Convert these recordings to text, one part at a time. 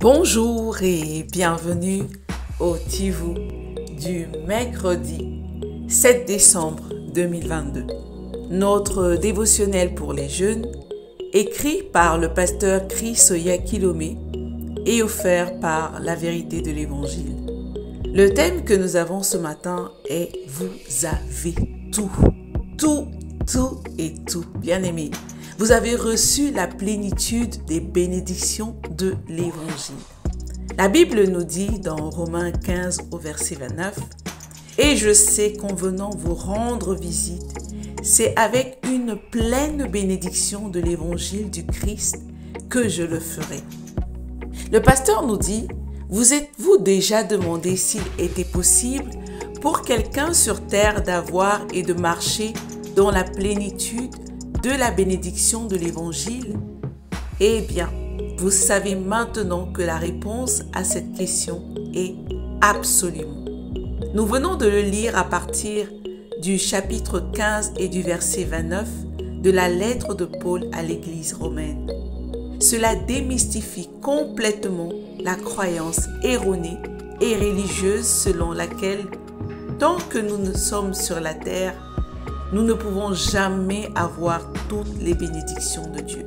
Bonjour et bienvenue au Tivou du mercredi 7 décembre 2022. Notre dévotionnel pour les jeunes, écrit par le pasteur Chris Oyakilome et offert par La Vérité de l'Évangile. Le thème que nous avons ce matin est « Vous avez tout ». Tout et tout, bien-aimés. Vous avez reçu la plénitude des bénédictions de l'Évangile. La Bible nous dit dans Romains 15 au verset 29 « Et je sais qu'en venant vous rendre visite, c'est avec une pleine bénédiction de l'Évangile du Christ que je le ferai. » Le pasteur nous dit « Vous êtes-vous déjà demandé s'il était possible pour quelqu'un sur terre d'avoir et de marcher dans la plénitude de la bénédiction de l'Évangile? Eh bien, vous savez maintenant que la réponse à cette question est absolument. Nous venons de le lire à partir du chapitre 15 et du verset 29 de la lettre de Paul à l'Église romaine. Cela démystifie complètement la croyance erronée et religieuse selon laquelle, tant que nous sommes sur la terre, nous ne pouvons jamais avoir toutes les bénédictions de Dieu.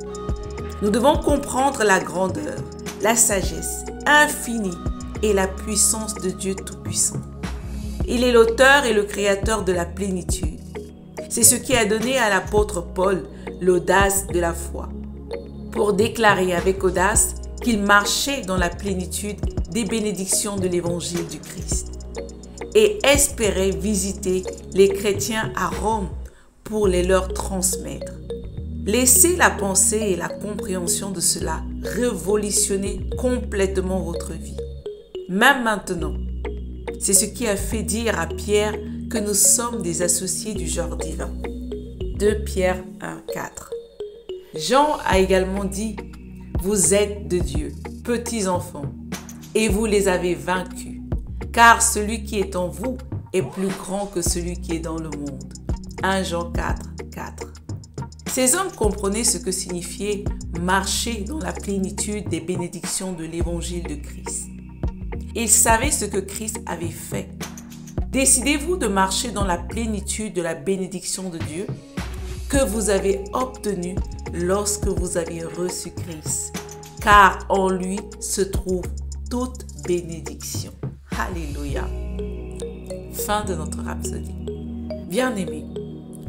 Nous devons comprendre la grandeur, la sagesse infinie et la puissance de Dieu Tout-Puissant. Il est l'auteur et le créateur de la plénitude. C'est ce qui a donné à l'apôtre Paul l'audace de la foi, pour déclarer avec audace qu'il marchait dans la plénitude des bénédictions de l'Évangile du Christ et espérait visiter les chrétiens à Rome pour les leur transmettre. Laissez la pensée et la compréhension de cela révolutionner complètement votre vie. Même maintenant, c'est ce qui a fait dire à Pierre que nous sommes des associés du genre divin. 2 Pierre 1, 4. Jean a également dit « Vous êtes de Dieu, petits enfants, et vous les avez vaincus, car celui qui est en vous est plus grand que celui qui est dans le monde. » 1 Jean 4, 4. Ces hommes comprenaient ce que signifiait marcher dans la plénitude des bénédictions de l'Évangile de Christ. Ils savaient ce que Christ avait fait. Décidez-vous de marcher dans la plénitude de la bénédiction de Dieu que vous avez obtenue lorsque vous avez reçu Christ, car en lui se trouve toute bénédiction. Alléluia. Fin de notre rhapsodie. Bien-aimés,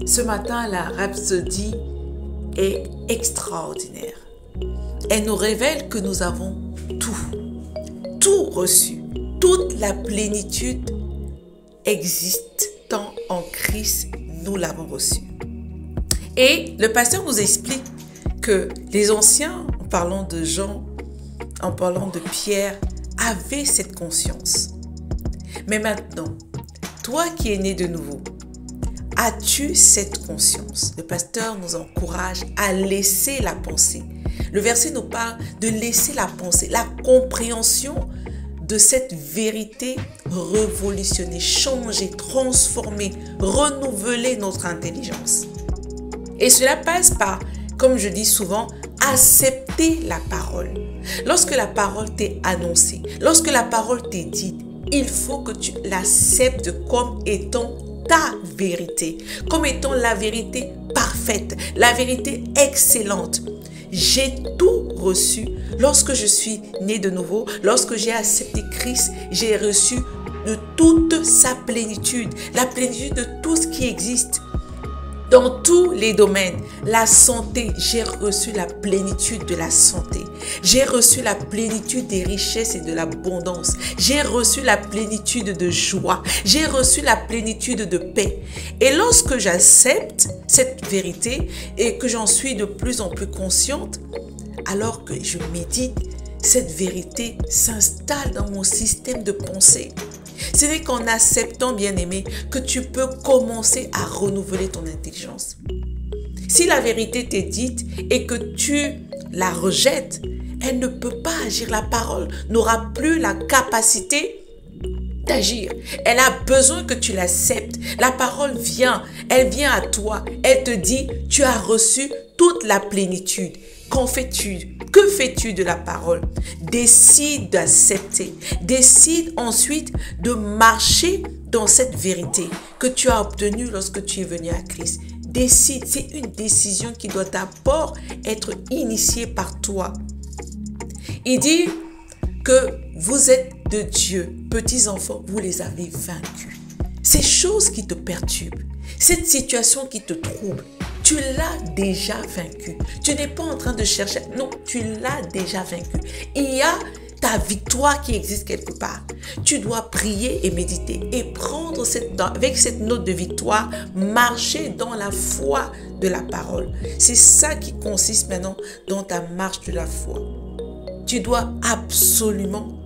ce matin, la rhapsodie est extraordinaire. Elle nous révèle que nous avons tout reçu. Toute la plénitude existant en Christ, nous l'avons reçue. Et le pasteur nous explique que les anciens, en parlant de Jean, en parlant de Pierre, avaient cette conscience. Mais maintenant, toi qui es né de nouveau, as-tu cette conscience? Le pasteur nous encourage à laisser la pensée. Le verset nous parle de laisser la pensée, la compréhension de cette vérité révolutionner, changer, transformer, renouveler notre intelligence. Et cela passe par, comme je dis souvent, accepter la parole. Lorsque la parole t'est annoncée, lorsque la parole t'est dite, il faut que tu l'acceptes comme étant ta vérité, comme étant la vérité parfaite, la vérité excellente. J'ai tout reçu lorsque je suis né de nouveau, lorsque j'ai accepté Christ, j'ai reçu de toute sa plénitude, la plénitude de tout ce qui existe. Dans tous les domaines, la santé, j'ai reçu la plénitude de la santé. J'ai reçu la plénitude des richesses et de l'abondance. J'ai reçu la plénitude de joie. J'ai reçu la plénitude de paix. Et lorsque j'accepte cette vérité et que j'en suis de plus en plus consciente, alors que je médite, cette vérité s'installe dans mon système de pensée. Ce n'est qu'en acceptant, bien-aimé, que tu peux commencer à renouveler ton intelligence. Si la vérité t'est dite et que tu la rejettes, elle ne peut pas agir. La parole n'aura plus la capacité d'agir. Elle a besoin que tu l'acceptes. La parole vient, elle vient à toi. Elle te dit, tu as reçu toute la plénitude. Qu'en fais-tu? Que fais-tu de la parole? Décide d'accepter. Décide ensuite de marcher dans cette vérité que tu as obtenue lorsque tu es venu à Christ. Décide, c'est une décision qui doit d'abord être initiée par toi. Il dit que vous êtes de Dieu, petits enfants, vous les avez vaincus. Ces choses qui te perturbent, cette situation qui te trouble, tu l'as déjà vaincu. Tu n'es pas en train de chercher, non, tu l'as déjà vaincu. Il y a ta victoire qui existe quelque part. Tu dois prier et méditer et prendre avec cette note de victoire, marcher dans la foi de la parole. C'est ça qui consiste maintenant dans ta marche de la foi. Tu dois absolument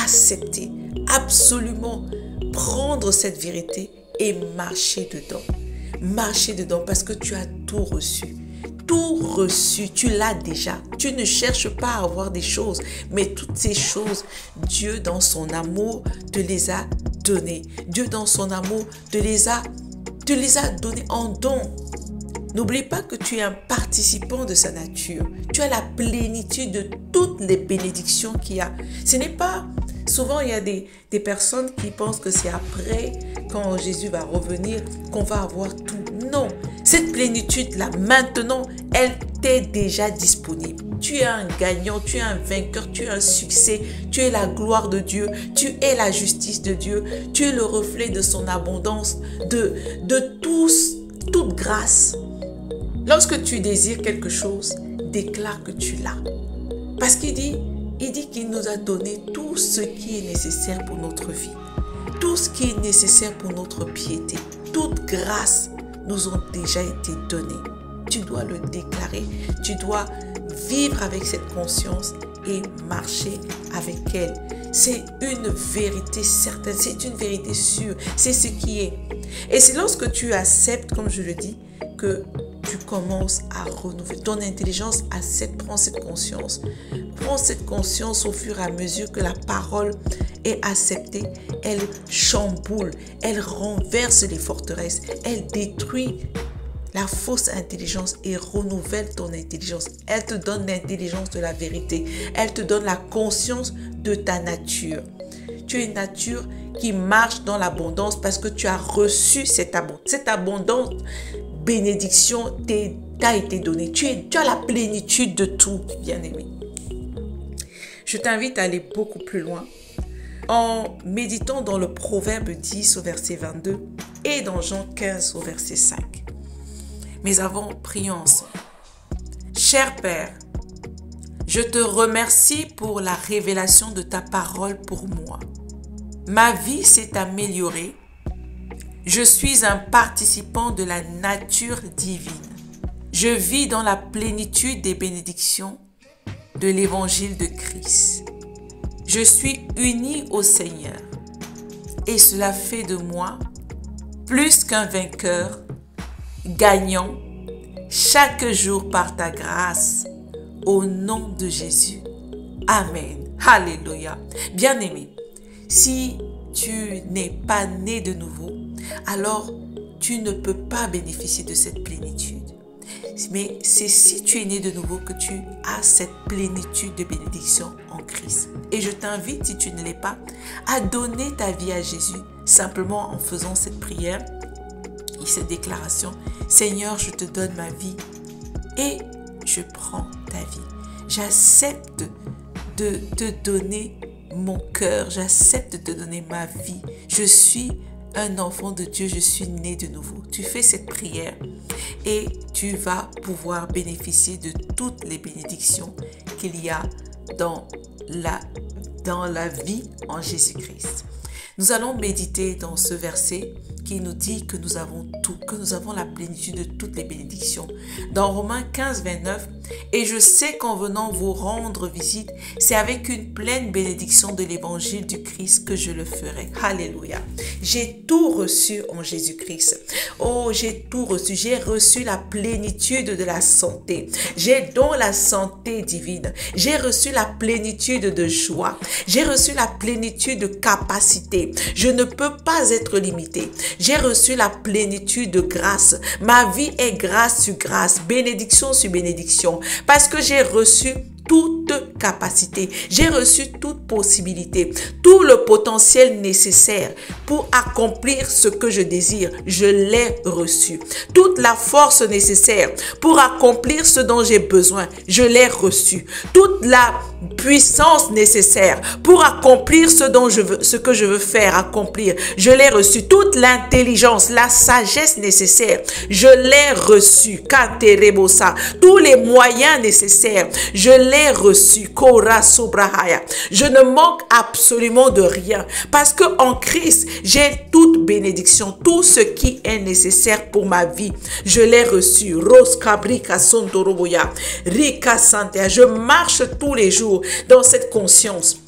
accepter, absolument prendre cette vérité et marcher dedans. Marcher dedans parce que tu as tout reçu. Tout reçu, tu l'as déjà. Tu ne cherches pas à avoir des choses, mais toutes ces choses, Dieu dans son amour te les a données. Dieu dans son amour te les a données en don. N'oublie pas que tu es un participant de sa nature. Tu as la plénitude de toutes les bénédictions qu'il y a. Ce n'est pas... Souvent, il y a des personnes qui pensent que c'est après, quand Jésus va revenir, qu'on va avoir tout. Non, cette plénitude-là, maintenant, elle t'est déjà disponible. Tu es un gagnant, tu es un vainqueur, tu es un succès, tu es la gloire de Dieu, tu es la justice de Dieu, tu es le reflet de son abondance, de toute grâce. Lorsque tu désires quelque chose, déclare que tu l'as. Parce qu'il dit qu'il nous a donné tout ce qui est nécessaire pour notre vie. Tout ce qui est nécessaire pour notre piété. Toute grâce nous ont déjà été données. Tu dois le déclarer. Tu dois vivre avec cette conscience et marcher avec elle. C'est une vérité certaine. C'est une vérité sûre. C'est ce qui est. Et c'est lorsque tu acceptes, comme je le dis, que tu commences à renouveler. Ton intelligence prend cette conscience. Prends cette conscience au fur et à mesure que la parole est acceptée. Elle chamboule, elle renverse les forteresses, elle détruit la fausse intelligence et renouvelle ton intelligence. Elle te donne l'intelligence de la vérité. Elle te donne la conscience de ta nature. Tu es une nature qui marche dans l'abondance parce que tu as reçu cette abondance. Cette abondance, bénédiction t'a été donnée. Tu as la plénitude de tout, bien-aimé. Je t'invite à aller beaucoup plus loin en méditant dans le Proverbe 10 au verset 22 et dans Jean 15 au verset 5. Mais avant, prions ensemble. Cher Père, je te remercie pour la révélation de ta parole pour moi. Ma vie s'est améliorée. Je suis un participant de la nature divine. Je vis dans la plénitude des bénédictions de l'évangile de Christ. Je suis uni au Seigneur et cela fait de moi plus qu'un vainqueur, gagnant chaque jour par ta grâce au nom de Jésus. Amen. Alléluia. Bien-aimé, si tu n'es pas né de nouveau, alors tu ne peux pas bénéficier de cette plénitude. Mais c'est si tu es né de nouveau que tu as cette plénitude de bénédiction en Christ. Et je t'invite, si tu ne l'es pas, à donner ta vie à Jésus, simplement en faisant cette prière et cette déclaration. Seigneur, je te donne ma vie et je prends ta vie. J'accepte de te donner mon cœur, j'accepte de te donner ma vie. Je suis un enfant de Dieu, je suis né de nouveau. Tu fais cette prière et tu vas pouvoir bénéficier de toutes les bénédictions qu'il y a dans la vie en Jésus-Christ. Nous allons méditer dans ce verset qui nous dit que nous avons tout, que nous avons la plénitude de toutes les bénédictions. Dans Romains 15, 29, « Et je sais qu'en venant vous rendre visite, c'est avec une pleine bénédiction de l'évangile du Christ que je le ferai. » Alléluia. J'ai tout reçu en Jésus-Christ. Oh, j'ai tout reçu. J'ai reçu la plénitude de la santé. J'ai donc la santé divine. J'ai reçu la plénitude de joie. J'ai reçu la plénitude de capacité. Je ne peux pas être limité. J'ai reçu la plénitude de grâce. Ma vie est grâce sur grâce, bénédiction sur bénédiction, parce que j'ai reçu toute capacité, j'ai reçu toute possibilité, tout le potentiel nécessaire pour accomplir ce que je désire, je l'ai reçu. Toute la force nécessaire pour accomplir ce dont j'ai besoin, je l'ai reçu. Toute la puissance nécessaire pour accomplir ce que je veux faire accomplir, je l'ai reçu. Toute l'intelligence, la sagesse nécessaire, je l'ai reçu. Tous les moyens nécessaires, je l'ai reçu. Je ne manque absolument de rien parce que en Christ, j'ai toute bénédiction, tout ce qui est nécessaire pour ma vie, je l'ai reçu. Je marche tous les jours dans cette conscience.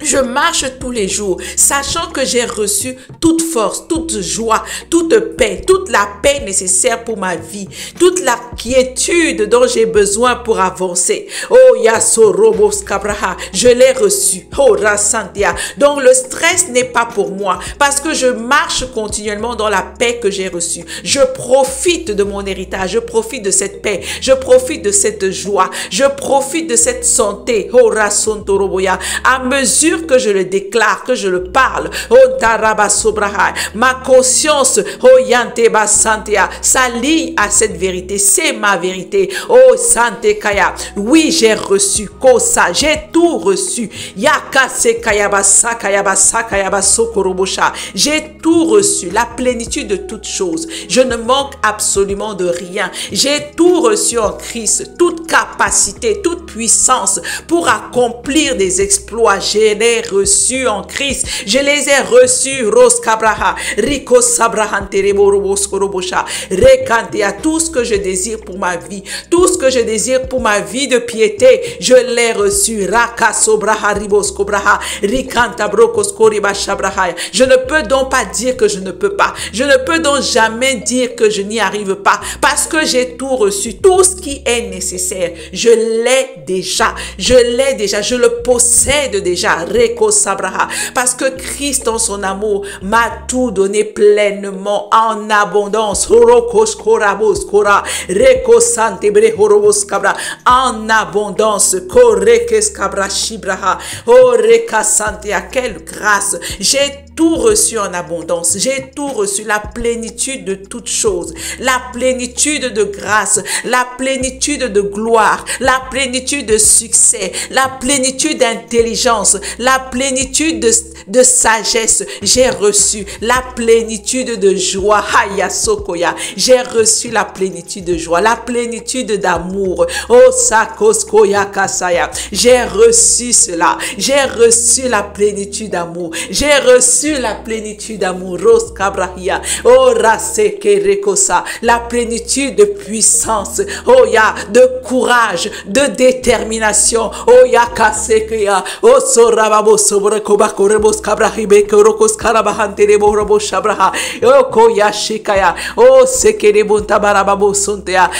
Je marche tous les jours, sachant que j'ai reçu toute force, toute joie, toute paix, toute la paix nécessaire pour ma vie, toute la quiétude dont j'ai besoin pour avancer. Oh, Yasorobos Kabraha, je l'ai reçu. Oh, Rasantia. Donc, le stress n'est pas pour moi parce que je marche continuellement dans la paix que j'ai reçue. Je profite de mon héritage, je profite de cette paix, je profite de cette joie, je profite de cette santé. Oh, Rasontoroboya. À mesure que je le déclare, que je le parle, oh Tarabasobraha, ma conscience, oh Yanteba Santea, s'allie à cette vérité, c'est ma vérité, oh Sante Kaya, oui j'ai reçu, Kosa, j'ai tout reçu, Yakase Kayaba Sakayaba Sakayaba Sokorobosha, j'ai tout reçu, la plénitude de toutes choses, je ne manque absolument de rien, j'ai tout reçu en Christ, toute capacité, toute puissance pour accomplir des exploits. Je les ai reçus en Christ. Je les ai reçus. Roskabraha, Riko Sabrahan Tereboroboskorobosha, Rekantea, tout ce que je désire pour ma vie, tout ce que je désire pour ma vie de piété, je l'ai reçu. Raka Sobraha Riboskobraha, Rikanta Brokoskoribachabraha. Je ne peux donc pas dire que je ne peux pas. Je ne peux donc jamais dire que je n'y arrive pas parce que j'ai tout reçu. Tout ce qui est nécessaire, je l'ai déjà. Je l'ai déjà. Je le possède déjà. Reko Sabraha. Parce que Christ, en son amour, m'a tout donné pleinement en abondance. Horokoskoraboskora. Reko Santebre Horoboskabra. En abondance. Korekeskabra Shibraha. Oreka Santea. Quelle grâce. J'ai tout reçu en abondance. J'ai tout reçu, la plénitude de toutes choses, la plénitude de grâce, la plénitude de gloire, la plénitude de succès, la plénitude d'intelligence, la plénitude de sagesse. J'ai reçu la plénitude de joie. Haya Sokoya. J'ai reçu la plénitude de joie, la plénitude d'amour. Oh Sakoskoya Kasaya. J'ai reçu cela. J'ai reçu la plénitude d'amour. J'ai reçu la plénitude d'amour. Roskabrahia. Oh Raseke Rekosa. La plénitude de puissance. Oh ya, de courage, de détermination. Oh ya Kasekeya. Oh Sorababo Sobrekobakorebo.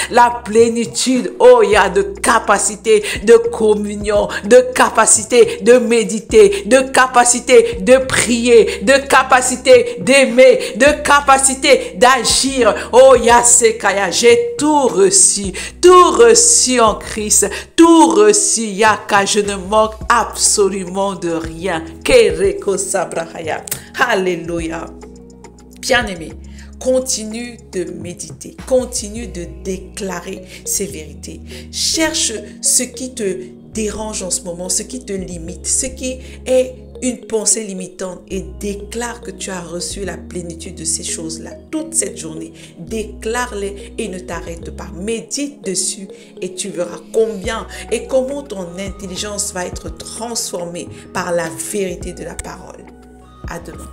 La plénitude, oh il y a de capacité de communion, de capacité de méditer, de capacité de prier, de capacité d'aimer, de capacité d'agir. Oh Yasekaya, j'ai tout reçu en Christ, tout reçu Yaka, je ne manque absolument de rien. Alléluia. Bien-aimé, continue de méditer, continue de déclarer ces vérités. Cherche ce qui te dérange en ce moment, ce qui te limite, ce qui est une pensée limitante et déclare que tu as reçu la plénitude de ces choses-là toute cette journée. Déclare-les et ne t'arrête pas. Médite dessus et tu verras combien et comment ton intelligence va être transformée par la vérité de la parole. À demain.